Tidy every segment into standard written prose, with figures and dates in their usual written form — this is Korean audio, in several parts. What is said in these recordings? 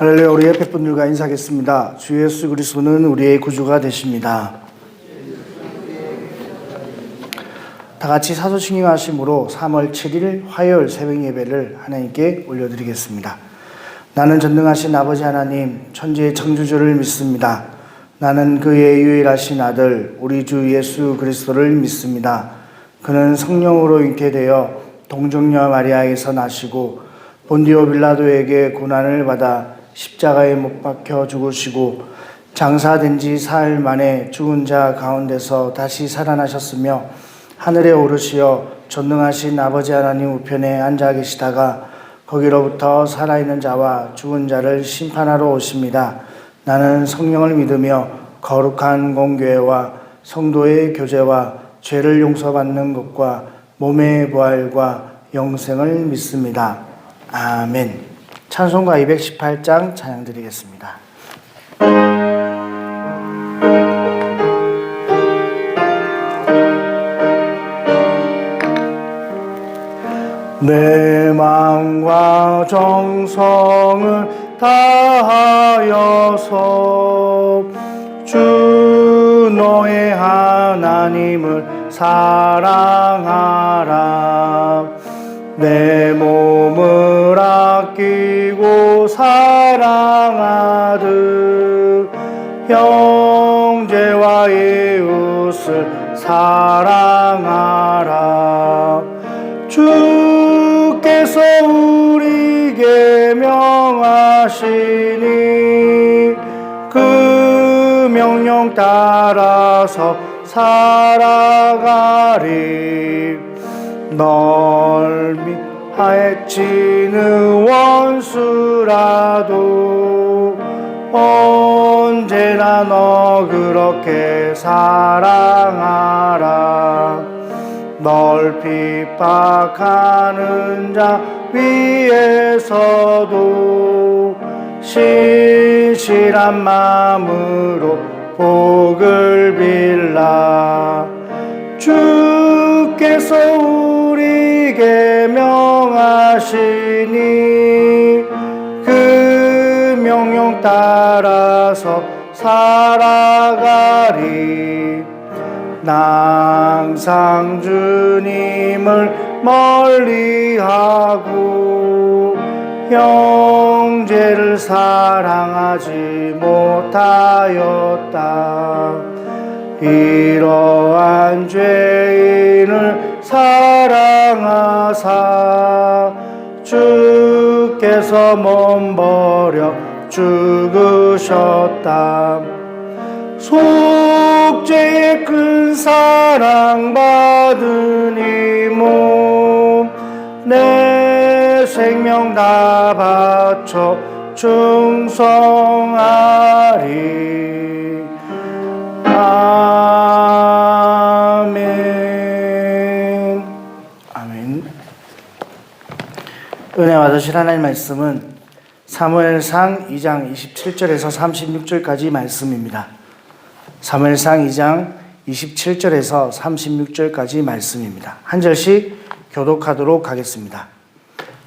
할렐루야. 우리 옆에 분들과 인사하겠습니다. 주 예수 그리스도는 우리의 구주가 되십니다. 다 같이 사도신경하심으로 3월 7일 화요일 새벽 예배를 하나님께 올려드리겠습니다. 나는 전능하신 아버지 하나님, 천지의 창조주를 믿습니다. 나는 그의 유일하신 아들 우리 주 예수 그리스도를 믿습니다. 그는 성령으로 잉태되어 동정녀 마리아에게서 나시고 본디오 빌라도에게 고난을 받아 십자가에 못 박혀 죽으시고 장사된 지 사흘 만에 죽은 자 가운데서 다시 살아나셨으며 하늘에 오르시어 전능하신 아버지 하나님 우편에 앉아 계시다가 거기로부터 살아있는 자와 죽은 자를 심판하러 오십니다. 나는 성령을 믿으며 거룩한 공교회와 성도의 교제와 죄를 용서받는 것과 몸의 부활과 영생을 믿습니다. 아멘. 찬송가 218장 찬양 드리겠습니다. 내 마음과 정성을 다하여서 주 너의 하나님을 사랑하라. 내 몸을 아끼고 사랑하듯 형제와 이웃을 사랑하라. 주께서 우리에게 명하시니 그 명령 따라서 살아가리. 널 미하여치는 원수라도 언제나 너 그렇게 사랑하라. 널 핍박하는 자 위에서도 신실한 마음으로 복을 빌라. 주께서 우리에게 명하시니 그 명령 따라서 살아가리. 나 항상 주님을 멀리하고 형제를 사랑하지 못하였다. 이러한 죄인을 사랑하사 주께서 몸버려 죽으셨다. 속죄의 큰 사랑 받은 이 몸 내 생명 다 바쳐 충성하리. 아멘. 아멘. 은혜 받으실 하나님 말씀은 사무엘상 2장 27절에서 36절까지 말씀입니다. 사무엘상 2장 27절에서 36절까지 말씀입니다. 한 절씩 교독하도록 하겠습니다.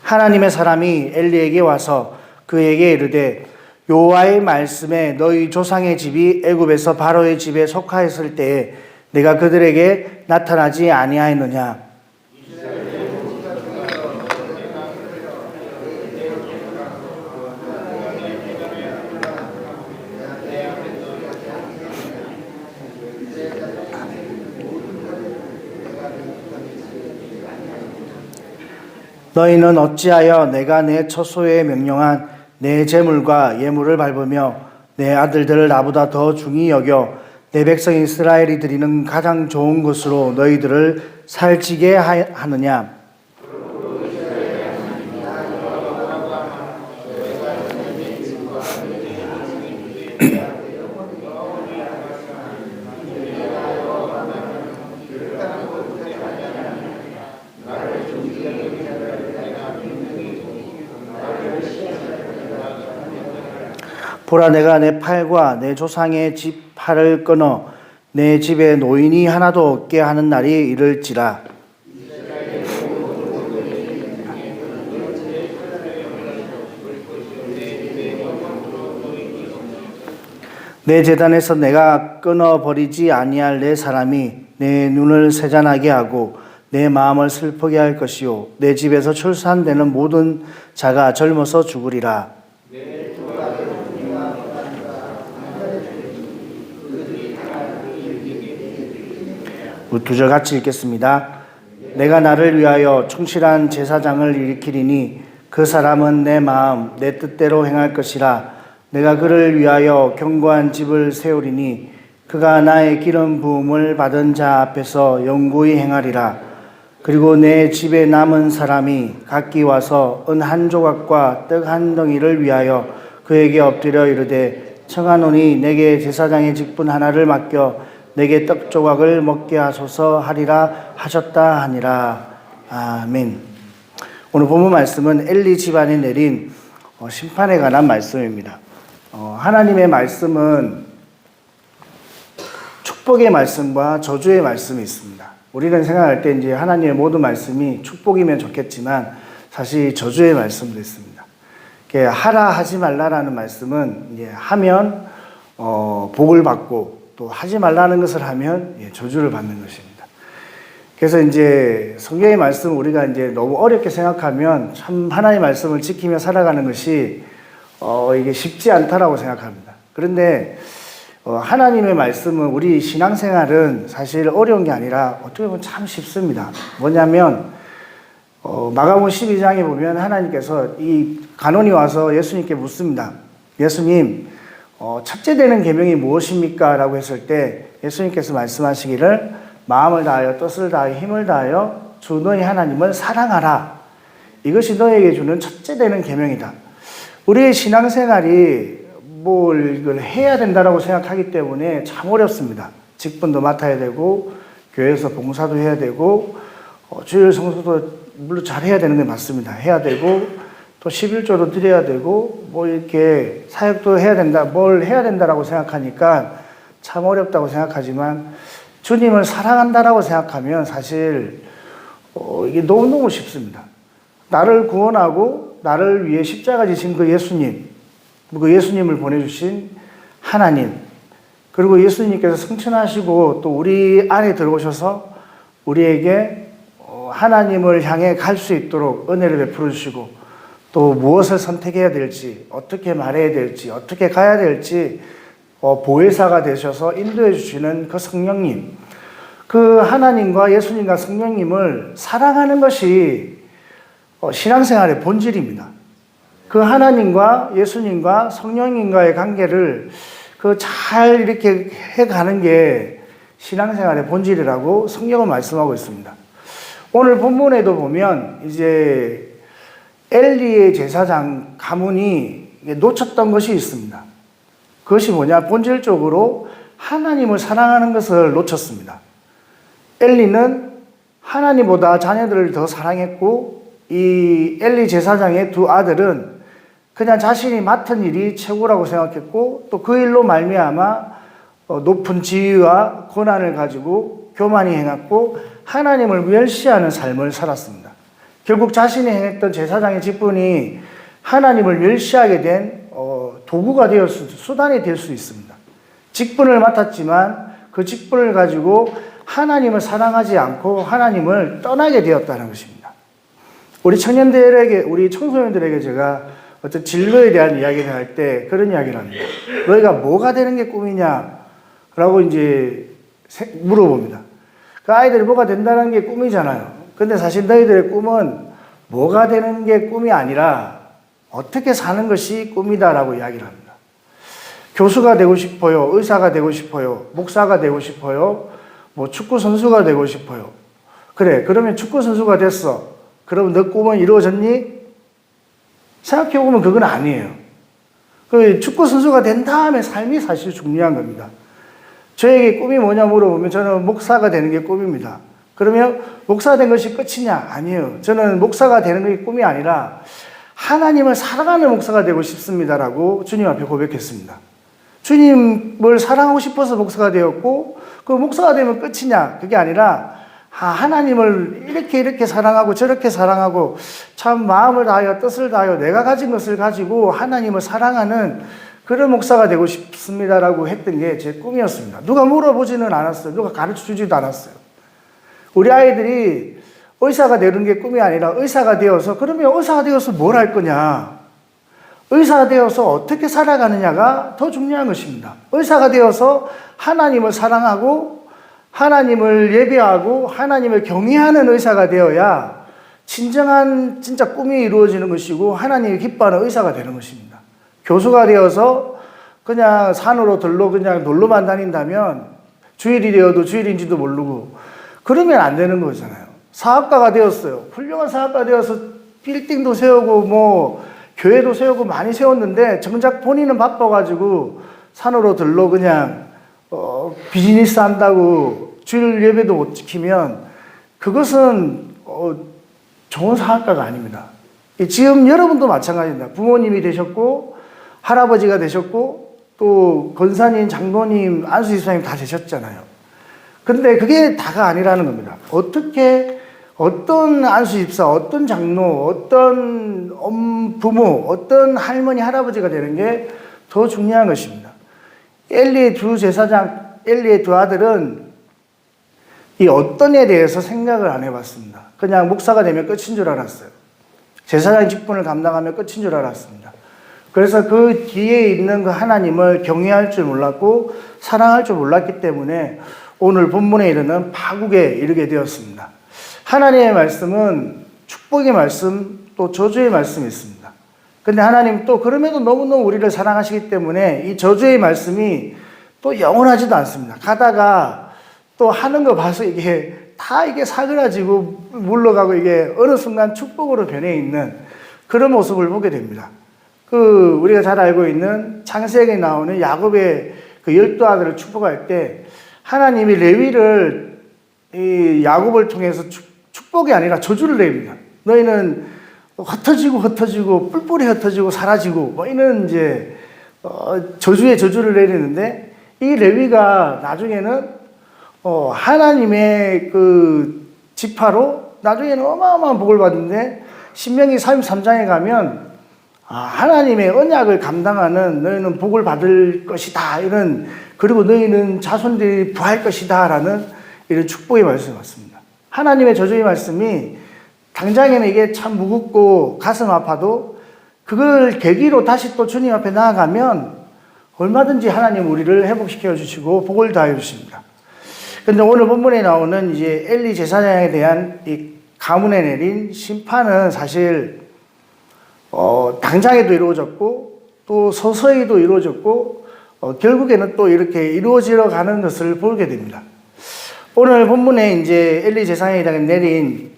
하나님의 사람이 엘리에게 와서 그에게 이르되 여호와의 말씀에 너희 조상의 집이 애굽에서 바로의 집에 속하였을 때에 내가 그들에게 나타나지 아니하였느냐. 너희는 어찌하여 내가 내 처소에 명령한 내 제물과 예물을 밟으며 내 아들들을 나보다 더 중히 여겨 내 백성 이스라엘이 드리는 가장 좋은 것으로 너희들을 살찌게 하느냐. 보라, 내가 내 팔과 내 조상의 집 팔을 끊어 내 집에 노인이 하나도 없게 하는 날이 이를지라. 내 제단에서 내가 끊어버리지 아니할 내 사람이 내 눈을 세잔하게 하고 내 마음을 슬프게 할 것이요 내 집에서 출산되는 모든 자가 젊어서 죽으리라. 두 절 같이 읽겠습니다. 내가 나를 위하여 충실한 제사장을 일으키리니 그 사람은 내 마음 내 뜻대로 행할 것이라. 내가 그를 위하여 견고한 집을 세우리니 그가 나의 기름 부음을 받은 자 앞에서 영구히 행하리라. 그리고 내 집에 남은 사람이 각기 와서 은 한 조각과 떡 한 덩이를 위하여 그에게 엎드려 이르되 청하노니 내게 제사장의 직분 하나를 맡겨 내게 떡 조각을 먹게 하소서 하리라 하셨다 하니라. 아멘. 오늘 본문 말씀은 엘리 집안에 내린 심판에 관한 말씀입니다. 하나님의 말씀은 축복의 말씀과 저주의 말씀이 있습니다. 우리는 생각할 때 이제 하나님의 모든 말씀이 축복이면 좋겠지만 사실 저주의 말씀도 있습니다. 하라 하지 말라라는 말씀은 이제 하면 복을 받고 또 하지 말라는 것을 하면 저주를 받는 것입니다. 그래서 이제 성경의 말씀 우리가 이제 너무 어렵게 생각하면 참 하나님의 말씀을 지키며 살아가는 것이 이게 쉽지 않다라고 생각합니다. 그런데 하나님의 말씀은 우리 신앙생활은 사실 어려운 게 아니라 어떻게 보면 참 쉽습니다. 뭐냐면 마가복음 12장에 보면 하나님께서 이 간원이 와서 예수님께 묻습니다. 예수님, 첫째 되는 계명이 무엇입니까? 라고 했을 때 예수님께서 말씀하시기를 마음을 다하여 뜻을 다하여 힘을 다하여 주 너희 하나님을 사랑하라. 이것이 너에게 주는 첫째 되는 계명이다. 우리의 신앙생활이 뭘 이걸 해야 된다라고 생각하기 때문에 참 어렵습니다. 직분도 맡아야 되고 교회에서 봉사도 해야 되고 주일 성수도 물론 잘 해야 되는 게 맞습니다. 해야 되고 또 11조도 드려야 되고 뭐 이렇게 사역도 해야 된다, 뭘 해야 된다라고 생각하니까 참 어렵다고 생각하지만 주님을 사랑한다라고 생각하면 사실 이게 너무너무 쉽습니다. 나를 구원하고 나를 위해 십자가 지신 그 예수님, 그 예수님을 보내주신 하나님, 그리고 예수님께서 성천하시고 또 우리 안에 들어오셔서 우리에게 하나님을 향해 갈 수 있도록 은혜를 베풀어 주시고 또 무엇을 선택해야 될지, 어떻게 말해야 될지, 어떻게 가야 될지 보혜사가 되셔서 인도해 주시는 그 성령님, 그 하나님과 예수님과 성령님을 사랑하는 것이 신앙생활의 본질입니다. 그 하나님과 예수님과 성령님과의 관계를 잘 이렇게 해가는 게 신앙생활의 본질이라고 성경은 말씀하고 있습니다. 오늘 본문에도 보면 이제 엘리의 제사장 가문이 놓쳤던 것이 있습니다. 그것이 뭐냐? 본질적으로 하나님을 사랑하는 것을 놓쳤습니다. 엘리는 하나님보다 자녀들을 더 사랑했고 이 엘리 제사장의 두 아들은 그냥 자신이 맡은 일이 최고라고 생각했고 또 그 일로 말미암아 높은 지위와 권한을 가지고 교만히 행했고 하나님을 멸시하는 삶을 살았습니다. 결국 자신이 행했던 제사장의 직분이 하나님을 멸시하게 된 도구가 되었을 수단이 될 수 있습니다. 직분을 맡았지만 그 직분을 가지고 하나님을 사랑하지 않고 하나님을 떠나게 되었다는 것입니다. 우리 청년들에게, 우리 청소년들에게 제가 어떤 진로에 대한 이야기를 할 때 그런 이야기를 합니다. 너희가 뭐가 되는 게 꿈이냐? 라고 이제 물어봅니다. 그 아이들이 뭐가 된다는 게 꿈이잖아요. 근데 사실 너희들의 꿈은 뭐가 되는 게 꿈이 아니라 어떻게 사는 것이 꿈이다라고 이야기를 합니다. 교수가 되고 싶어요. 의사가 되고 싶어요. 목사가 되고 싶어요. 뭐 축구 선수가 되고 싶어요. 그래, 그러면 축구 선수가 됐어. 그럼 너 꿈은 이루어졌니? 생각해보면 그건 아니에요. 그 축구 선수가 된 다음에 삶이 사실 중요한 겁니다. 저에게 꿈이 뭐냐 물어보면 저는 목사가 되는 게 꿈입니다. 그러면 목사가 된 것이 끝이냐? 아니에요. 저는 목사가 되는 게 꿈이 아니라 하나님을 사랑하는 목사가 되고 싶습니다라고 주님 앞에 고백했습니다. 주님을 사랑하고 싶어서 목사가 되었고 그 목사가 되면 끝이냐? 그게 아니라 하나님을 이렇게 사랑하고 저렇게 사랑하고 참 마음을 다하여 뜻을 다하여 내가 가진 것을 가지고 하나님을 사랑하는 그런 목사가 되고 싶습니다라고 했던 게 제 꿈이었습니다. 누가 물어보지는 않았어요. 누가 가르쳐 주지도 않았어요. 우리 아이들이 의사가 되는 게 꿈이 아니라 의사가 되어서, 그러면 의사가 되어서 뭘 할 거냐? 의사가 되어서 어떻게 살아가느냐가 더 중요한 것입니다. 의사가 되어서 하나님을 사랑하고 하나님을 예배하고 하나님을 경외하는 의사가 되어야 진정한 진짜 꿈이 이루어지는 것이고 하나님이 기뻐하는 의사가 되는 것입니다. 교수가 되어서 그냥 산으로 들로 그냥 놀러만 다닌다면 주일이 되어도 주일인지도 모르고 그러면 안 되는 거잖아요. 사업가가 되었어요. 훌륭한 사업가 되어서 빌딩도 세우고 뭐 교회도 세우고 많이 세웠는데 정작 본인은 바빠가지고 산으로 들러 그냥 비즈니스 한다고 주일 예배도 못 지키면 그것은 좋은 사업가가 아닙니다. 지금 여러분도 마찬가지입니다. 부모님이 되셨고 할아버지가 되셨고 또 권사님, 장로님, 안수집사님 다 되셨잖아요. 근데 그게 다가 아니라는 겁니다. 어떻게 어떤 안수집사, 어떤 장로, 어떤 부모, 어떤 할머니, 할아버지가 되는 게 더 중요한 것입니다. 엘리의 두 제사장, 엘리의 두 아들은 이 어떤 에 대해서 생각을 안 해봤습니다. 그냥 목사가 되면 끝인 줄 알았어요. 제사장 직분을 감당하면 끝인 줄 알았습니다. 그래서 그 뒤에 있는 그 하나님을 경외할 줄 몰랐고 사랑할 줄 몰랐기 때문에 오늘 본문에 이르는 파국에 이르게 되었습니다. 하나님의 말씀은 축복의 말씀 또 저주의 말씀이 있습니다. 근데 하나님 또 그럼에도 너무너무 우리를 사랑하시기 때문에 이 저주의 말씀이 또 영원하지도 않습니다. 가다가 또 하는 거 봐서 이게 사그라지고 물러가고 이게 어느 순간 축복으로 변해 있는 그런 모습을 보게 됩니다. 우리가 잘 알고 있는 창세기에 나오는 야곱의 그 12아들을 축복할 때 하나님이 레위를 이 야곱을 통해서 축복이 아니라 저주를 내립니다. 너희는 흩어지고 뿔뿔이 흩어지고 사라지고 뭐 이런 이제 저주의 저주를 내리는데 이 레위가 나중에는 하나님의 그 지파로 나중에는 어마어마한 복을 받는데 신명기 33장에 가면 하나님의 언약을 감당하는 너희는 복을 받을 것이다 그리고 너희는 자손들이 부할 것이다 라는 이런 축복의 말씀이 왔습니다. 하나님의 저주의 말씀이 당장에는 이게 참 무겁고 가슴 아파도 그걸 계기로 다시 또 주님 앞에 나아가면 얼마든지 하나님 우리를 회복시켜 주시고 복을 다해 주십니다. 근데 오늘 본문에 나오는 이제 엘리 제사장에 대한 이 가문에 내린 심판은 사실 당장에도 이루어졌고 또 서서히도 이루어졌고 결국에는 또 이렇게 이루어지러 가는 것을 보게 됩니다. 오늘 본문에 이제 엘리 제사장에 내린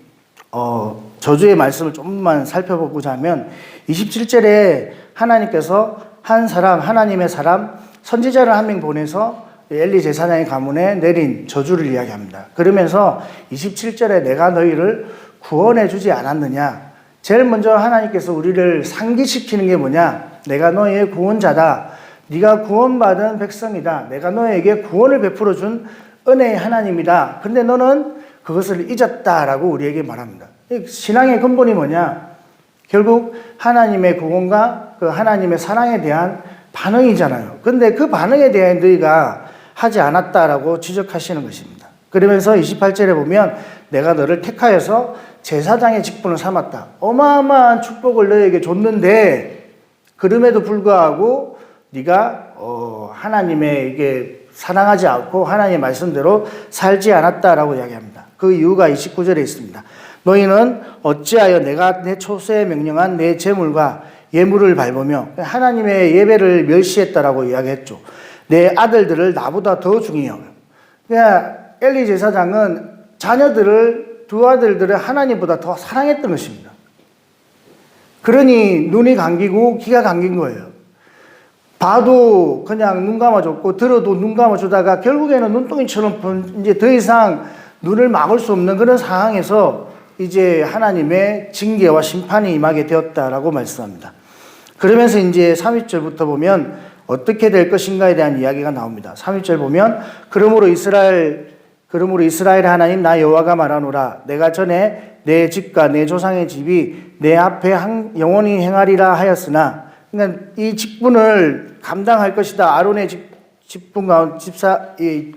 저주의 말씀을 조금만 살펴보고자 하면 27절에 하나님께서 한 사람, 하나님의 사람, 선지자를 한 명 보내서 엘리 제사장의 가문에 내린 저주를 이야기합니다. 그러면서 27절에 내가 너희를 구원해 주지 않았느냐. 제일 먼저 하나님께서 우리를 상기시키는 게 뭐냐. 내가 너희의 구원자다. 네가 구원받은 백성이다. 내가 너희에게 구원을 베풀어 준 은혜의 하나님이다. 근데 너는 그것을 잊었다라고 우리에게 말합니다. 신앙의 근본이 뭐냐? 결국 하나님의 구원과 그 하나님의 사랑에 대한 반응이잖아요. 근데 그 반응에 대해 너희가 하지 않았다라고 지적하시는 것입니다. 그러면서 28절에 보면 내가 너를 택하여서 제사장의 직분을 삼았다. 어마어마한 축복을 너에게 줬는데 그럼에도 불구하고 네가 하나님에게 사랑하지 않고 하나님의 말씀대로 살지 않았다라고 이야기합니다. 그 이유가 29절에 있습니다. 너희는 어찌하여 내가 내 초세에 명령한 내 제물과 예물을 밟으며 하나님의 예배를 멸시했다라고 이야기했죠. 내 아들들을 나보다 더 중요하며. 그러니까 엘리 제사장은 두 아들들을 하나님보다 더 사랑했던 것입니다. 그러니 눈이 감기고 귀가 감긴 거예요. 봐도 그냥 눈 감아줬고 들어도 눈 감아주다가 결국에는 눈덩이처럼 이제 더 이상 눈을 막을 수 없는 그런 상황에서 이제 하나님의 징계와 심판이 임하게 되었다라고 말씀합니다. 그러면서 이제 30절부터 보면 어떻게 될 것인가에 대한 이야기가 나옵니다. 30절 보면 그러므로 이스라엘 하나님 나 여호와가 말하노라 내가 전에 내 집과 내 조상의 집이 내 앞에 영원히 행하리라 하였으나 그러니까 이 직분을 감당할 것이다. 아론의 직분 가운데 이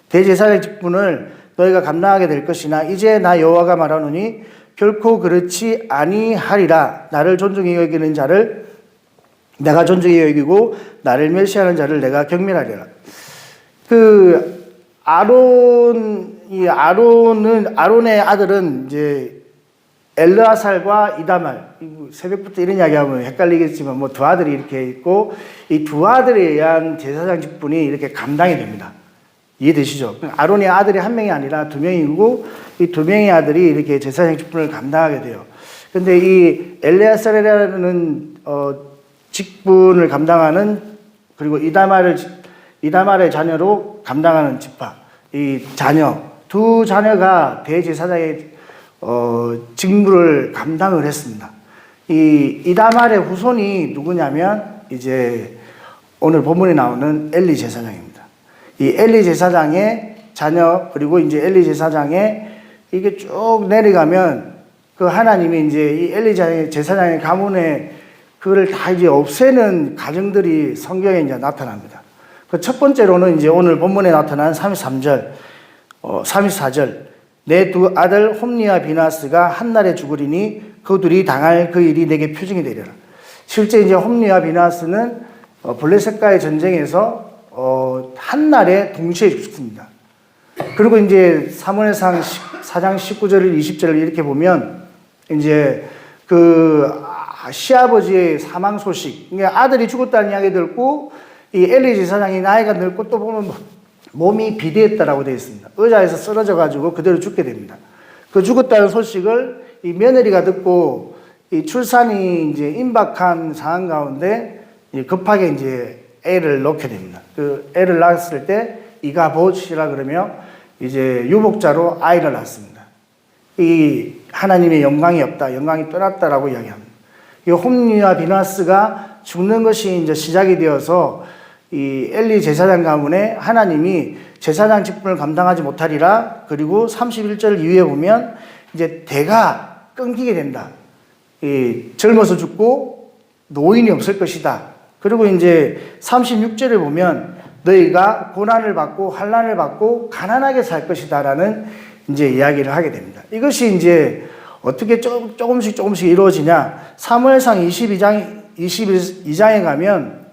대제사장의 직분을 너희가 감당하게 될 것이나 이제 나 여호와가 말하노니 결코 그렇지 아니하리라. 나를 존중히 여기는 자를 내가 존중히 여기고 나를 멸시하는 자를 내가 경멸하리라. 아론의 아들은 이제 엘르아살과 이다말, 새벽부터 이런 이야기하면 헷갈리겠지만 뭐 두 아들이 이렇게 있고 이 두 아들에 의한 제사장 직분이 이렇게 감당이 됩니다. 이해되시죠? 아론의 아들이 한 명이 아니라 두 명이고 이 두 명의 아들이 이렇게 제사장 직분을 감당하게 돼요. 근데 이 엘르아살이라는 직분을 감당하는 그리고 이다말의 자녀로 감당하는 지파, 이 자녀 두 자녀가 대제사장의 직무를 감당을 했습니다. 이 이다말의 후손이 누구냐면 이제 오늘 본문에 나오는 엘리 제사장입니다. 이 엘리 제사장의 자녀 그리고 이제 엘리 제사장의 이게 쭉 내려가면 그 하나님이 이제 이 엘리 제사장의 가문에 그걸 다 이제 없애는 가정들이 성경에 이제 나타납니다. 그 첫 번째로는 이제 오늘 본문에 나타난 33절, 34절. 내 두 아들 홈니와 비나스가 한날에 죽으리니 그 둘이 당할 그 일이 내게 표징이 되리라. 실제 이제 홈니와 비나스는 블레셋과의 전쟁에서 한날에 동시에 죽습니다. 그리고 이제 사무엘상 4장 19절 20절을 이렇게 보면 이제 그 시아버지의 사망 소식, 그러니까 아들이 죽었다는 이야기 듣고 이 엘리 제사장이 나이가 늙고 또 보면 몸이 비대했다라고 되어 있습니다. 의자에서 쓰러져 가지고 그대로 죽게 됩니다. 그 죽었다는 소식을 이 며느리가 듣고 이 출산이 이제 임박한 상황 가운데 급하게 이제 애를 낳게 됩니다. 그 애를 낳았을 때 이가봇이라 그러며 이제 유복자로 아이를 낳습니다. 이 하나님의 영광이 없다, 영광이 떠났다라고 이야기합니다. 이 홈니와 비나스가 죽는 것이 이제 시작이 되어서 이 엘리 제사장 가문에 하나님이 제사장 직분을 감당하지 못하리라. 그리고 31절 이후에 보면 이제 대가 끊기게 된다. 이 젊어서 죽고 노인이 없을 것이다. 그리고 이제 36절을 보면 너희가 고난을 받고 환난을 받고 가난하게 살 것이다라는 이제 이야기를 하게 됩니다. 이것이 이제 어떻게 조금씩 이루어지냐? 사무엘상 22장에 가면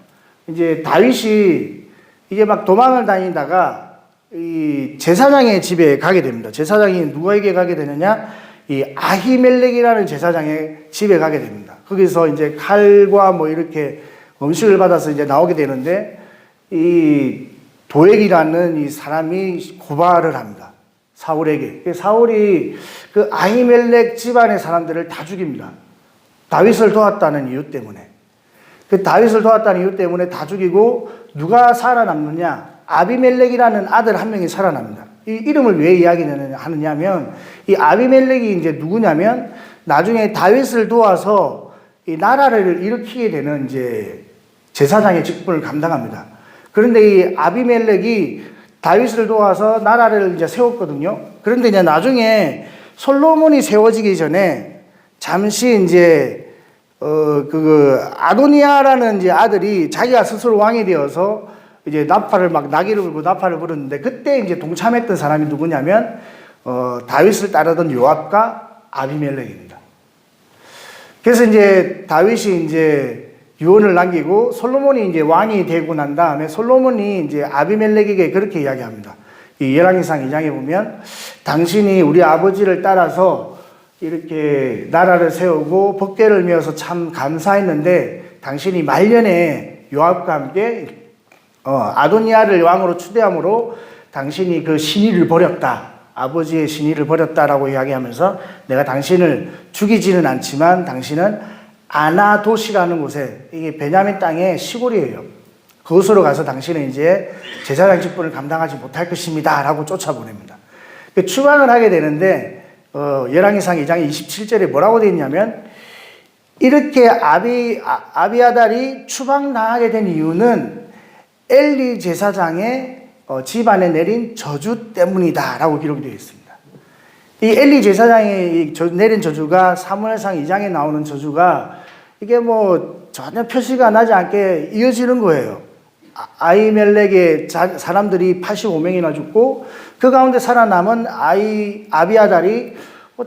이제 다윗이 이게 막 도망을 다니다가 이 제사장의 집에 가게 됩니다. 제사장이 누구에게 가게 되느냐? 이 아히멜렉이라는 제사장의 집에 가게 됩니다. 거기서 이제 칼과 뭐 이렇게 음식을 받아서 이제 나오게 되는데 이 도액이라는 이 사람이 고발을 합니다. 사울에게. 사울이 그 아히멜렉 집안의 사람들을 다 죽입니다. 다윗을 도왔다는 이유 때문에. 그 다윗을 도왔다는 이유 때문에 다 죽이고 누가 살아남느냐? 아비멜렉이라는 아들 한 명이 살아납니다. 이 이름을 왜 이야기하느냐면 이 아비멜렉이 이제 누구냐면 나중에 다윗을 도와서 이 나라를 일으키게 되는 이제 제사장의 직분을 감당합니다. 그런데 이 아비멜렉이 다윗을 도와서 나라를 이제 세웠거든요. 그런데 이제 나중에 솔로몬이 세워지기 전에 잠시 이제 아도니아라는 이제 아들이 자기가 스스로 왕이 되어서 이제 나귀를 불고 나팔을 불었는데 그때 이제 동참했던 사람이 누구냐면 다윗을 따르던 요압과 아비멜렉입니다. 그래서 이제 다윗이 이제 유언을 남기고 솔로몬이 이제 왕이 되고 난 다음에 솔로몬이 이제 아비멜렉에게 그렇게 이야기합니다. 이 열왕기상 2장에 보면 당신이 우리 아버지를 따라서 이렇게 나라를 세우고 법궤를 메어서 참 감사했는데 당신이 말년에 요압과 함께 아도니아를 왕으로 추대함으로 당신이 그 신의를 버렸다. 아버지의 신의를 버렸다라고 이야기하면서 내가 당신을 죽이지는 않지만 당신은 아나돗이라는 곳에 이게 베냐민 땅의 시골이에요. 그곳으로 가서 당신은 이제 제사장 직분을 감당하지 못할 것입니다. 라고 쫓아보냅니다. 추방을 하게 되는데 열왕기상 2장 27절에 뭐라고 되어 있냐면 이렇게 아비아달이 추방당하게 된 이유는 엘리 제사장의 집안에 내린 저주 때문이다 라고 기록이 되어 있습니다. 이 엘리 제사장이 내린 저주가 사무엘상 2장에 나오는 저주가 이게 뭐 전혀 표시가 나지 않게 이어지는 거예요. 아히멜렉의 사람들이 85명이나 죽고 그 가운데 살아남은 아비아달이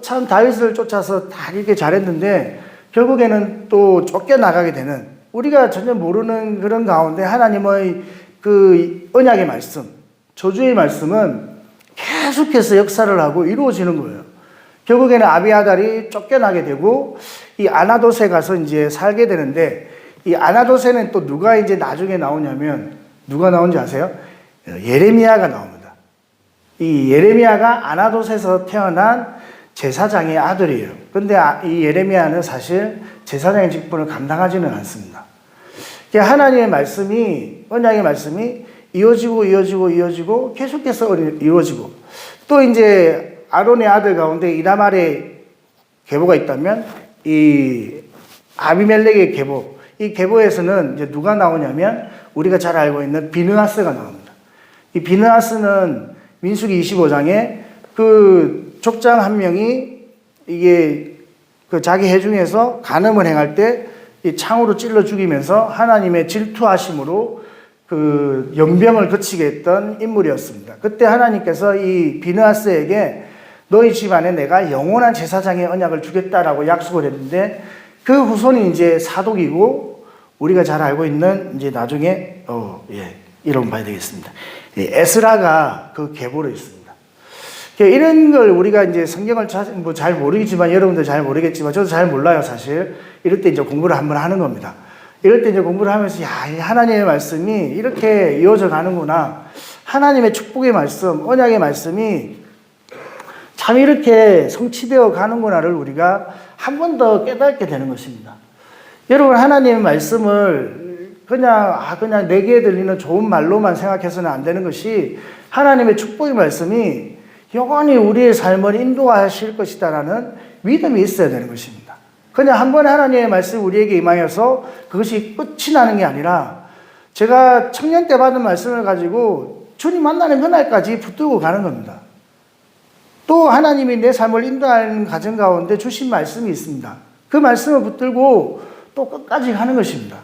참 다윗을 쫓아서 다 이렇게 잘했는데 결국에는 또 쫓겨나가게 되는, 우리가 전혀 모르는 그런 가운데 하나님의 그 언약의 말씀, 저주의 말씀은 계속해서 역사를 하고 이루어지는 거예요. 결국에는 아비아달이 쫓겨나게 되고 이 아나돗에 가서 이제 살게 되는데, 이 아나돗에는 또 누가 이제 나중에 나오냐면, 누가 나온지 아세요? 예레미야가 나옵니다. 이 예레미야가 아나돗에서 태어난 제사장의 아들이에요. 근데 이 예레미야는 사실 제사장의 직분을 감당하지는 않습니다. 하나님의 말씀이, 언약의 말씀이 이어지고 계속해서 이루어지고, 또 이제 아론의 아들 가운데 이다말의 계보가 있다면 이 아비멜렉의 계보, 이 계보에서는 이제 누가 나오냐면 우리가 잘 알고 있는 비느하스가 나옵니다. 이 비느하스는 민수기 25장에 그 족장 한 명이 이게 그 자기 회중에서 간음을 행할 때 이 창으로 찔러 죽이면서 하나님의 질투하심으로 그 연병을 거치게 했던 인물이었습니다. 그때 하나님께서 이 비느하스에게 너희 집안에 내가 영원한 제사장의 언약을 주겠다라고 약속을 했는데, 그 후손이 이제 사독이고 우리가 잘 알고 있는 이제 나중에 이런 봐야 되겠습니다. 에스라가 그 계보로 있습니다. 이런 걸 우리가 이제 성경을 잘 모르겠지만, 여러분들 잘 모르겠지만 저도 잘 몰라요 사실. 이럴 때 이제 공부를 한번 하는 겁니다. 이럴 때 이제 공부를 하면서 하나님의 말씀이 이렇게 이어져 가는구나, 하나님의 축복의 말씀, 언약의 말씀이 참 이렇게 성취되어 가는구나를 우리가 한 번 더 깨닫게 되는 것입니다. 여러분, 하나님의 말씀을 그냥 내게 들리는 좋은 말로만 생각해서는 안 되는 것이, 하나님의 축복의 말씀이 영원히 우리의 삶을 인도하실 것이다라는 믿음이 있어야 되는 것입니다. 그냥 한 번에 하나님의 말씀이 우리에게 임하여서 그것이 끝이 나는 게 아니라, 제가 청년 때 받은 말씀을 가지고 주님 만나는 그날까지 붙들고 가는 겁니다. 또 하나님이 내 삶을 인도하는 과정 가운데 주신 말씀이 있습니다. 그 말씀을 붙들고 또 끝까지 가는 것입니다.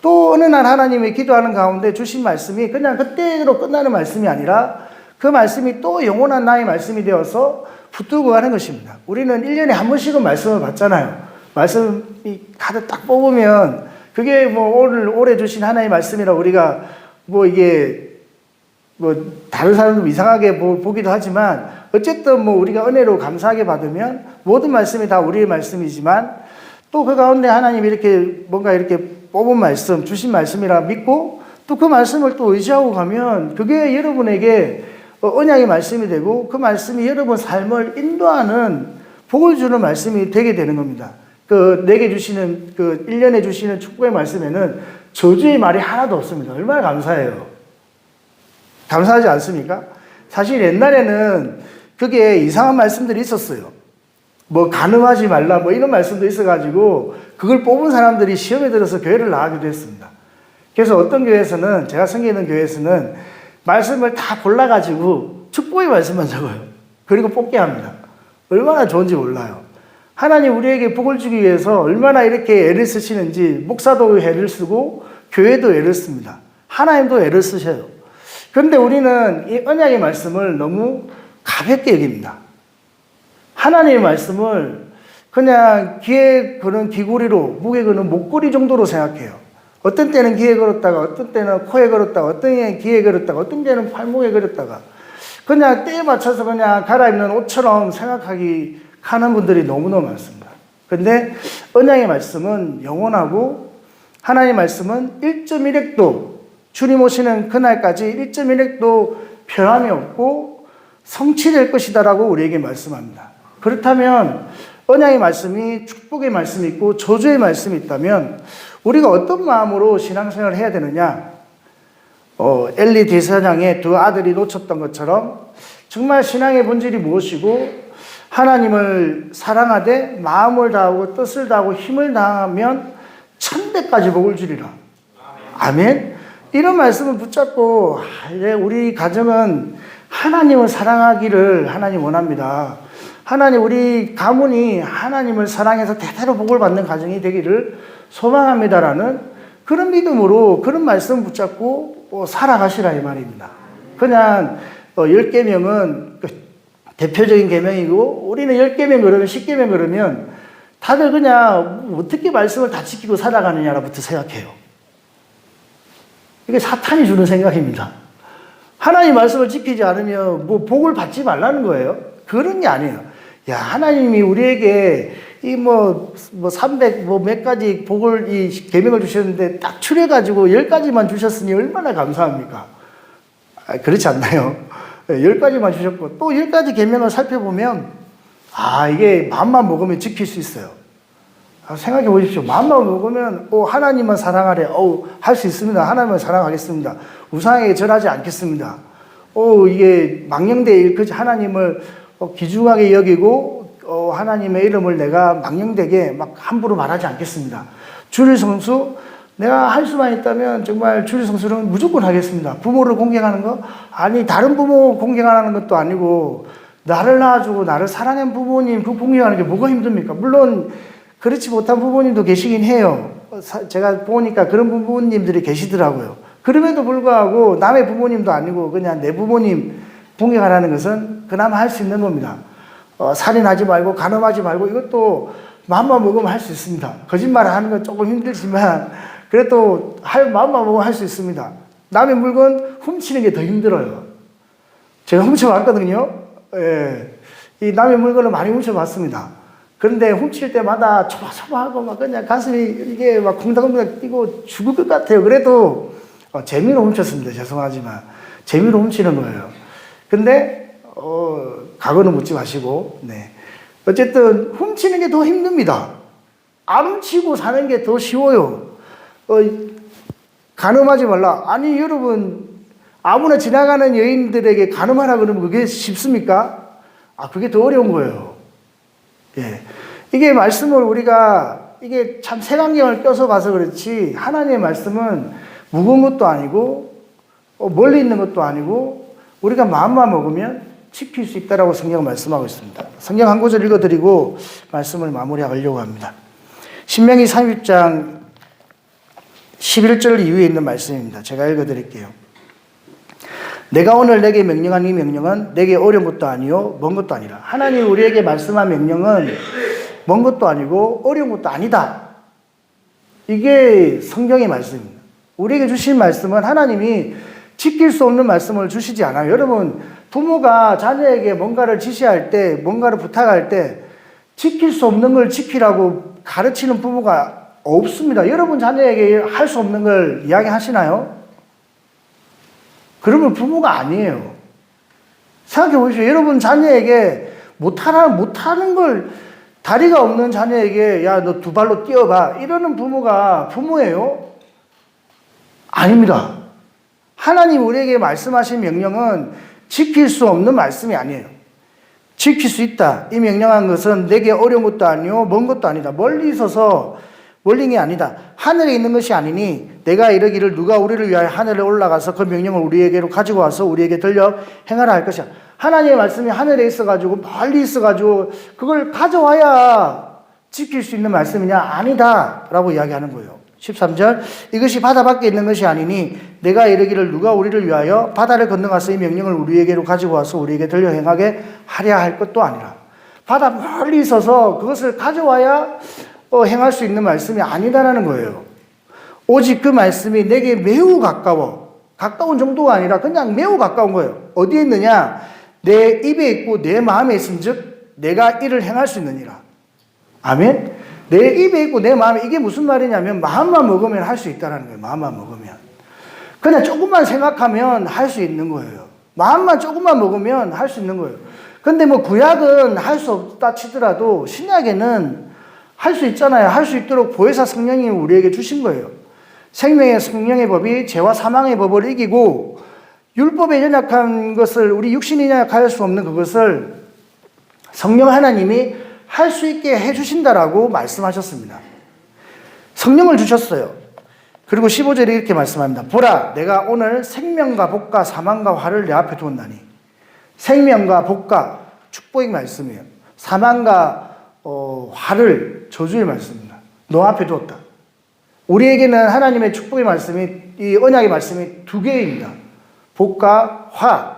또 어느 날 하나님이 기도하는 가운데 주신 말씀이 그냥 그때로 끝나는 말씀이 아니라 그 말씀이 또 영원한 나의 말씀이 되어서 붙들고 가는 것입니다. 우리는 1년에 한 번씩은 말씀을 받잖아요. 말씀이 카드 딱 뽑으면 그게 뭐 올해 주신 하나님의 말씀이라 우리가 뭐 이게 뭐 다른 사람도 이상하게 보기도 하지만, 어쨌든 뭐 우리가 은혜로 감사하게 받으면 모든 말씀이 다 우리의 말씀이지만, 또 그 가운데 하나님이 이렇게 뭔가 이렇게 뽑은 말씀, 주신 말씀이라 믿고 또 그 말씀을 또 의지하고 가면 그게 여러분에게 언약의 말씀이 되고, 그 말씀이 여러분 삶을 인도하는 복을 주는 말씀이 되게 되는 겁니다. 내게 주시는 1년에 주시는 축복의 말씀에는 저주의 말이 하나도 없습니다. 얼마나 감사해요. 감사하지 않습니까? 사실 옛날에는 그게 이상한 말씀들이 있었어요. 뭐 간음하지 말라 뭐 이런 말씀도 있어가지고 그걸 뽑은 사람들이 시험에 들어서 교회를 나가기도 했습니다. 그래서 어떤 교회에서는, 제가 섬기는 있는 교회에서는 말씀을 다 골라가지고 축복의 말씀만 적어요. 그리고 뽑게 합니다. 얼마나 좋은지 몰라요. 하나님 우리에게 복을 주기 위해서 얼마나 이렇게 애를 쓰시는지, 목사도 애를 쓰고 교회도 애를 씁니다. 하나님도 애를 쓰셔요. 그런데 우리는 이 언약의 말씀을 너무 가볍게 여깁니다. 하나님의 말씀을 그냥 귀에 거는 귀고리로, 목에 거는 목걸이 정도로 생각해요. 어떤 때는 귀에 걸었다가, 어떤 때는 코에 걸었다가, 어떤 때는 귀에 걸었다가, 어떤 때는 팔목에 걸었다가, 그냥 때에 맞춰서 그냥 갈아입는 옷처럼 생각하기 하는 분들이 너무너무 많습니다. 그런데 언약의 말씀은 영원하고, 하나님의 말씀은 1.1핵도, 주님 오시는 그날까지 1.1핵도 변함이 없고 성취될 것이다라고 우리에게 말씀합니다. 그렇다면 언약의 말씀이, 축복의 말씀이 있고 저주의 말씀이 있다면 우리가 어떤 마음으로 신앙생활을 해야 되느냐? 엘리 대사장의 두 아들이 놓쳤던 것처럼 정말 신앙의 본질이 무엇이고, 하나님을 사랑하되 마음을 다하고 뜻을 다하고 힘을 다하면 1000배까지 복을 주리라. 아멘. 이런 말씀을 붙잡고 우리 가정은 하나님을 사랑하기를 하나님 원합니다. 하나님, 우리 가문이 하나님을 사랑해서 대대로 복을 받는 가정이 되기를 소망합니다라는 그런 믿음으로 그런 말씀 붙잡고 살아가시라 이 말입니다. 그냥 10계명은 대표적인 계명이고 우리는 10계명 그러면 10계명 그러면 다들 그냥 어떻게 말씀을 다 지키고 살아가느냐부터 생각해요. 이게 사탄이 주는 생각입니다. 하나님 말씀을 지키지 않으면 뭐 복을 받지 말라는 거예요. 그런 게 아니에요. 야, 하나님이 우리에게 이 300 몇 가지 복을 이 계명을 주셨는데 딱 추려가지고 10가지만 주셨으니 얼마나 감사합니까? 그렇지 않나요? 10가지만 주셨고 또 10가지 계명을 살펴보면 이게 마음만 먹으면 지킬 수 있어요. 생각해 보십시오. 마음만 먹으면 하나님만 사랑하래. 할 수 있습니다. 하나님만 사랑하겠습니다. 우상에게 절하지 않겠습니다. 이게 망령되이 하나님을 귀중하게 여기고 하나님의 이름을 내가 망령되게 막 함부로 말하지 않겠습니다. 주일 성수 내가 할 수만 있다면 정말 주일 성수는 무조건 하겠습니다. 부모를 공경하는 거? 아니, 다른 부모 공경하는 것도 아니고 나를 낳아주고 나를 사랑한 부모님 그 공경하는 게 뭐가 힘듭니까? 물론 그렇지 못한 부모님도 계시긴 해요. 제가 보니까 그런 부모님들이 계시더라고요. 그럼에도 불구하고 남의 부모님도 아니고 그냥 내 부모님 공경하라는 것은 그나마 할 수 있는 겁니다. 살인하지 말고 간음하지 말고 이것도 마음만 먹으면 할 수 있습니다. 거짓말을 하는 건 조금 힘들지만 그래도 마음만 먹으면 할 수 있습니다. 남의 물건 훔치는 게 더 힘들어요. 제가 훔쳐봤거든요. 이 남의 물건을 많이 훔쳐봤습니다. 그런데 훔칠 때마다 초바초바하고 막 그냥 가슴이 이게 막 콩닥콩닥 뛰고 죽을 것 같아요. 그래도 재미로 훔쳤습니다. 죄송하지만 재미로 훔치는 거예요. 근데 과거는 묻지 마시고, 네. 어쨌든 훔치는 게 더 힘듭니다. 안 훔치고 사는 게 더 쉬워요. 간음하지 말라. 아니 여러분, 아무나 지나가는 여인들에게 간음하라 그러면 그게 쉽습니까? 그게 더 어려운 거예요. 예. 이게 말씀을 이게 참 색안경을 껴서 봐서 그렇지, 하나님의 말씀은 무거운 것도 아니고, 멀리 있는 것도 아니고, 우리가 마음만 먹으면 지킬 수 있다라고 성경은 말씀하고 있습니다. 성경 한 구절 읽어드리고 말씀을 마무리하려고 합니다. 신명기 30장 11절 이후에 있는 말씀입니다. 제가 읽어드릴게요. 내가 오늘 내게 명령한 이 명령은 내게 어려운 것도 아니요 먼 것도 아니라. 하나님 우리에게 말씀한 명령은 먼 것도 아니고 어려운 것도 아니다. 이게 성경의 말씀입니다. 우리에게 주신 말씀은 하나님이 지킬 수 없는 말씀을 주시지 않아요. 여러분, 부모가 자녀에게 뭔가를 지시할 때, 뭔가를 부탁할 때 지킬 수 없는 걸 지키라고 가르치는 부모가 없습니다. 여러분 자녀에게 할 수 없는 걸 이야기하시나요? 그러면 부모가 아니에요. 생각해 보십시오. 여러분 자녀에게 못하는 걸, 다리가 없는 자녀에게 야, 너 두 발로 뛰어봐, 이러는 부모가 부모예요? 아닙니다. 하나님 우리에게 말씀하신 명령은 지킬 수 없는 말씀이 아니에요. 지킬 수 있다. 이 명령한 것은 내게 어려운 것도 아니요 먼 것도 아니다. 멀리 있어서 멀린 게 아니다. 하늘에 있는 것이 아니니 내가 이르기를 누가 우리를 위하여 하늘에 올라가서 그 명령을 우리에게로 가지고 와서 우리에게 들려 행하라 할 것이야. 하나님의 말씀이 하늘에 있어가지고 멀리 있어가지고 그걸 가져와야 지킬 수 있는 말씀이냐? 아니다 라고 이야기하는 거예요. 13절, 이것이 바다 밖에 있는 것이 아니니 내가 이르기를 누가 우리를 위하여 바다를 건너가서 이 명령을 우리에게로 가지고 와서 우리에게 들려 행하게 하랴 할 것도 아니라. 바다 멀리 있어서 그것을 가져와야 행할 수 있는 말씀이 아니다라는 거예요. 오직 그 말씀이 내게 매우 가까운 정도가 아니라 그냥 매우 가까운 거예요. 어디에 있느냐? 내 입에 있고 내 마음에 있음즉 내가 이를 행할 수 있느니라. 아멘. 내 입에 있고 내 마음에, 이게 무슨 말이냐면 마음만 먹으면 할 수 있다는 거예요. 마음만 먹으면. 그냥 조금만 생각하면 할 수 있는 거예요. 마음만 조금만 먹으면 할 수 있는 거예요. 근데 구약은 할 수 없다 치더라도 신약에는 할 수 있잖아요. 할 수 있도록 보혜사 성령이 우리에게 주신 거예요. 생명의 성령의 법이 죄와 사망의 법을 이기고 율법에 연약한 것을, 우리 육신이 연약할 수 없는 그것을 성령 하나님이 할 수 있게 해주신다라고 말씀하셨습니다. 성령을 주셨어요. 그리고 15절에 이렇게 말씀합니다. 보라, 내가 오늘 생명과 복과 사망과 화를 내 앞에 두었나니. 생명과 복과 축복의 말씀이에요. 사망과 화를 저주의 말씀입니다. 너 앞에 두었다. 우리에게는 하나님의 축복의 말씀이, 이 언약의 말씀이 두 개입니다. 복과 화.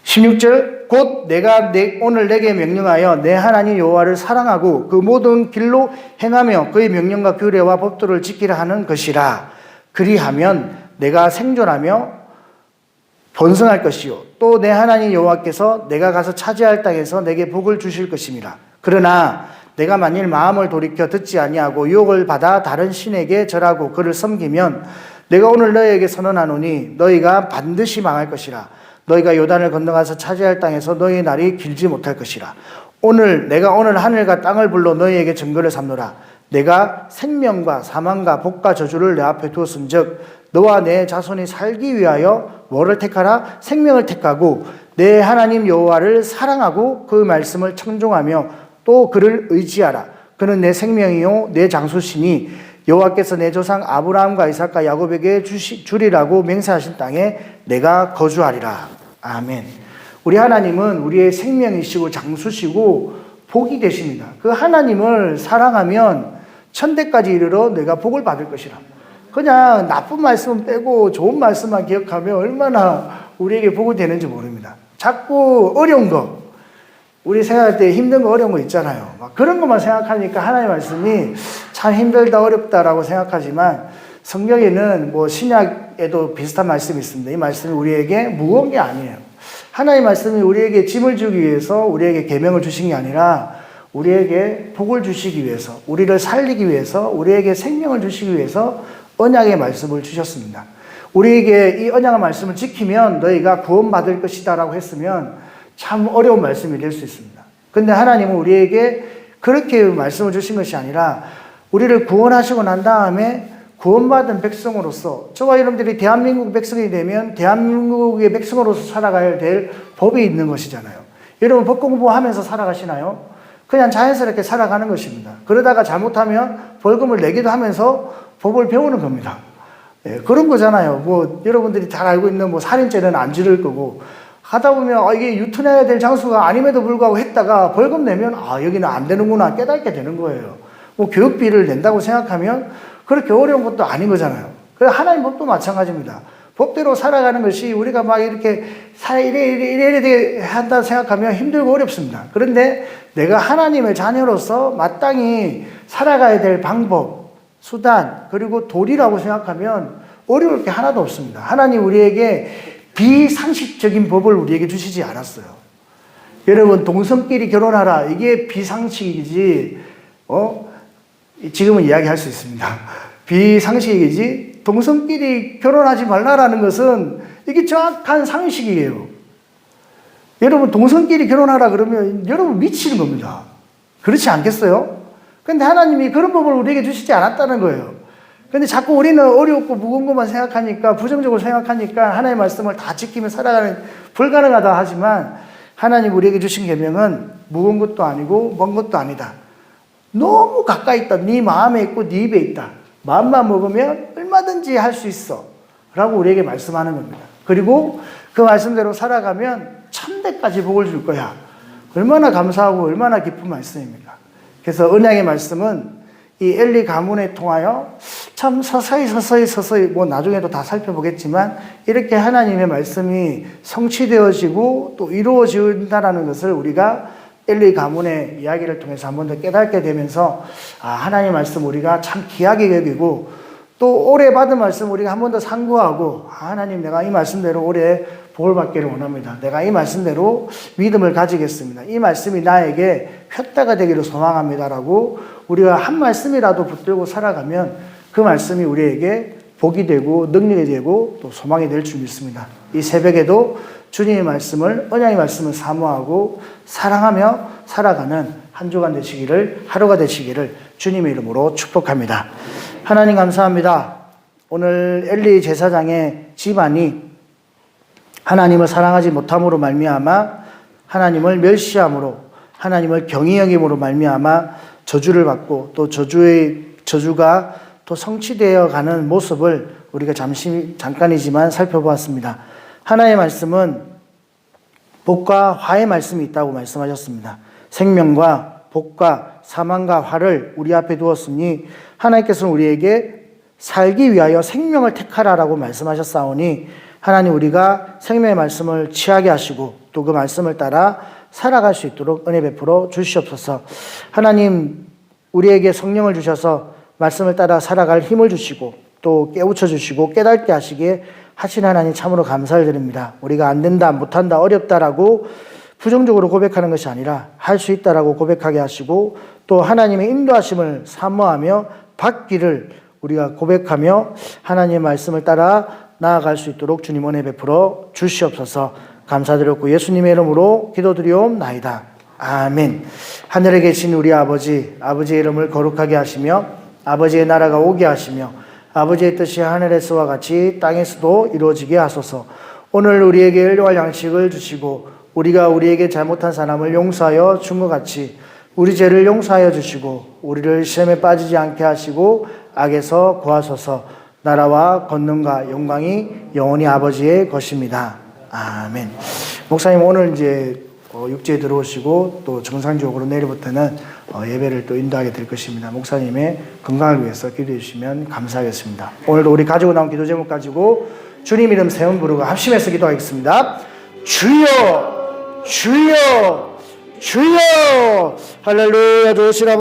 16절 곧 내가 오늘 내게 명령하여 내 하나님 여호와를 사랑하고 그 모든 길로 행하며 그의 명령과 규례와 법도를 지키라 하는 것이라. 그리하면 내가 생존하며 번성할 것이요 또 내 하나님 여호와께서 내가 가서 차지할 땅에서 내게 복을 주실 것임이라. 그러나 내가 만일 마음을 돌이켜 듣지 아니하고 유혹을 받아 다른 신에게 절하고 그를 섬기면 내가 오늘 너희에게 선언하노니 너희가 반드시 망할 것이라. 너희가 요단을 건너가서 차지할 땅에서 너희의 날이 길지 못할 것이라. 내가 오늘 하늘과 땅을 불러 너희에게 증거를 삼노라. 내가 생명과 사망과 복과 저주를 내 앞에 두었은즉 너와 내 자손이 살기 위하여 뭐를 택하라? 생명을 택하고 내 하나님 여호와를 사랑하고 그 말씀을 청종하며 또 그를 의지하라. 그는 내 생명이요 내 장수시니 여호와께서 내 조상 아브라함과 이삭과 야곱에게 주리라고 맹세하신 땅에 내가 거주하리라. 아멘. 우리 하나님은 우리의 생명이시고 장수시고 복이 되십니다. 그 하나님을 사랑하면 천대까지 이르러 내가 복을 받을 것이라. 그냥 나쁜 말씀은 빼고 좋은 말씀만 기억하면 얼마나 우리에게 복이 되는지 모릅니다. 자꾸 어려운 거, 우리 생각할 때 힘든 거 어려운 거 있잖아요. 막 그런 것만 생각하니까 하나님의 말씀이 참 힘들다 어렵다라고 생각하지만 성경에는 뭐 신약에도 비슷한 말씀이 있습니다. 이 말씀이 우리에게 무거운 게 아니에요. 하나님의 말씀이 우리에게 짐을 주기 위해서 우리에게 계명을 주신 게 아니라 우리에게 복을 주시기 위해서, 우리를 살리기 위해서, 우리에게 생명을 주시기 위해서 언약의 말씀을 주셨습니다. 우리에게 이 언약의 말씀을 지키면 너희가 구원받을 것이다 라고 했으면 참 어려운 말씀이 될 수 있습니다. 근데 하나님은 우리에게 그렇게 말씀을 주신 것이 아니라 우리를 구원하시고 난 다음에 구원받은 백성으로서 저와 여러분들이 대한민국 백성이 되면 대한민국의 백성으로서 살아가야 될 법이 있는 것이잖아요. 여러분 법 공부하면서 살아가시나요? 그냥 자연스럽게 살아가는 것입니다. 그러다가 잘못하면 벌금을 내기도 하면서 법을 배우는 겁니다. 예, 그런 거잖아요. 뭐 여러분들이 잘 알고 있는 뭐 살인죄는 안 지를 거고 하다 보면 이게 유턴해야 될 장수가 아님에도 불구하고 했다가 벌금 내면 여기는 안 되는구나 깨닫게 되는 거예요. 뭐 교육비를 낸다고 생각하면 그렇게 어려운 것도 아닌 거잖아요. 그래서 하나님 법도 마찬가지입니다. 법대로 살아가는 것이 우리가 막 이렇게 이래 한다 생각하면 힘들고 어렵습니다. 그런데 내가 하나님의 자녀로서 마땅히 살아가야 될 방법, 수단, 그리고 도리라고 생각하면 어려울 게 하나도 없습니다. 하나님 우리에게 비상식적인 법을 우리에게 주시지 않았어요. 여러분 동성끼리 결혼하라 이게 비상식이지 지금은 이야기할 수 있습니다. 비상식이지 동성끼리 결혼하지 말라라는 것은 이게 정확한 상식이에요. 여러분 동성끼리 결혼하라 그러면 여러분 미치는 겁니다. 그렇지 않겠어요? 근데 하나님이 그런 법을 우리에게 주시지 않았다는 거예요. 근데 자꾸 우리는 어렵고 무거운 것만 생각하니까 부정적으로 생각하니까 하나님의 말씀을 다 지키며 살아가는 불가능하다 하지만 하나님 우리에게 주신 계명은 무거운 것도 아니고 먼 것도 아니다. 너무 가까이 있다. 네 마음에 있고 네 입에 있다. 마음만 먹으면 얼마든지 할 수 있어 라고 우리에게 말씀하는 겁니다. 그리고 그 말씀대로 살아가면 천대까지 복을 줄 거야. 얼마나 감사하고 얼마나 기쁜 말씀입니까? 그래서 언약의 말씀은 이 엘리 가문에 통하여 참 서서히 뭐 나중에도 다 살펴보겠지만 이렇게 하나님의 말씀이 성취되어지고 또 이루어진다는 것을 우리가 엘리 가문의 이야기를 통해서 한 번 더 깨닫게 되면서 하나님의 말씀 우리가 참 귀하게 여기고 또 올해 받은 말씀 우리가 한 번 더 상고하고 하나님 내가 이 말씀대로 올해 복을 받기를 원합니다. 내가 이 말씀대로 믿음을 가지겠습니다. 이 말씀이 나에게 푯다가 되기를 소망합니다라고 우리가 한 말씀이라도 붙들고 살아가면 그 말씀이 우리에게 복이 되고 능력이 되고 또 소망이 될 줄 믿습니다. 이 새벽에도 주님의 말씀을 언약의 말씀을 사모하고 사랑하며 살아가는 한 주간 되시기를 하루가 되시기를 주님의 이름으로 축복합니다. 하나님 감사합니다. 오늘 엘리 제사장의 집안이 하나님을 사랑하지 못함으로 말미암아 하나님을 멸시함으로 하나님을 경히 여김으로 말미암아 저주를 받고 또 저주가 또 성취되어 가는 모습을 우리가 잠깐이지만 살펴보았습니다. 하나님의 말씀은 복과 화의 말씀이 있다고 말씀하셨습니다. 생명과 복과 사망과 화를 우리 앞에 두었으니 하나님께서는 우리에게 살기 위하여 생명을 택하라라고 말씀하셨사오니 하나님 우리가 생명의 말씀을 취하게 하시고 또 그 말씀을 따라 살아갈 수 있도록 은혜 베풀어 주시옵소서. 하나님 우리에게 성령을 주셔서 말씀을 따라 살아갈 힘을 주시고 또 깨우쳐 주시고 깨닫게 하시기에 하신 하나님 참으로 감사를 드립니다. 우리가 안 된다, 못한다, 어렵다라고 부정적으로 고백하는 것이 아니라 할 수 있다라고 고백하게 하시고 또 하나님의 인도하심을 사모하며 받기를 우리가 고백하며 하나님의 말씀을 따라 나아갈 수 있도록 주님 은혜 베풀어 주시옵소서. 감사드렸고 예수님의 이름으로 기도드리옵나이다. 아멘. 하늘에 계신 우리 아버지, 아버지의 이름을 거룩하게 하시며 아버지의 나라가 오게 하시며 아버지의 뜻이 하늘에서와 같이 땅에서도 이루어지게 하소서. 오늘 우리에게 일용할 양식을 주시고 우리가 우리에게 잘못한 사람을 용서하여 준 것 같이 우리 죄를 용서하여 주시고 우리를 시험에 빠지지 않게 하시고 악에서 구하소서. 나라와 권능과 영광이 영원히 아버지의 것입니다. 아멘. 목사님 오늘 이제 육지에 들어오시고 또 정상적으로 내일부터는 예배를 또 인도하게 될 것입니다. 목사님의 건강을 위해서 기도해 주시면 감사하겠습니다. 오늘도 우리 가지고 나온 기도 제목 가지고 주님 이름 세 번 부르고 합심해서 기도하겠습니다. 주여 주여 주여 할렐루야. 좋으시라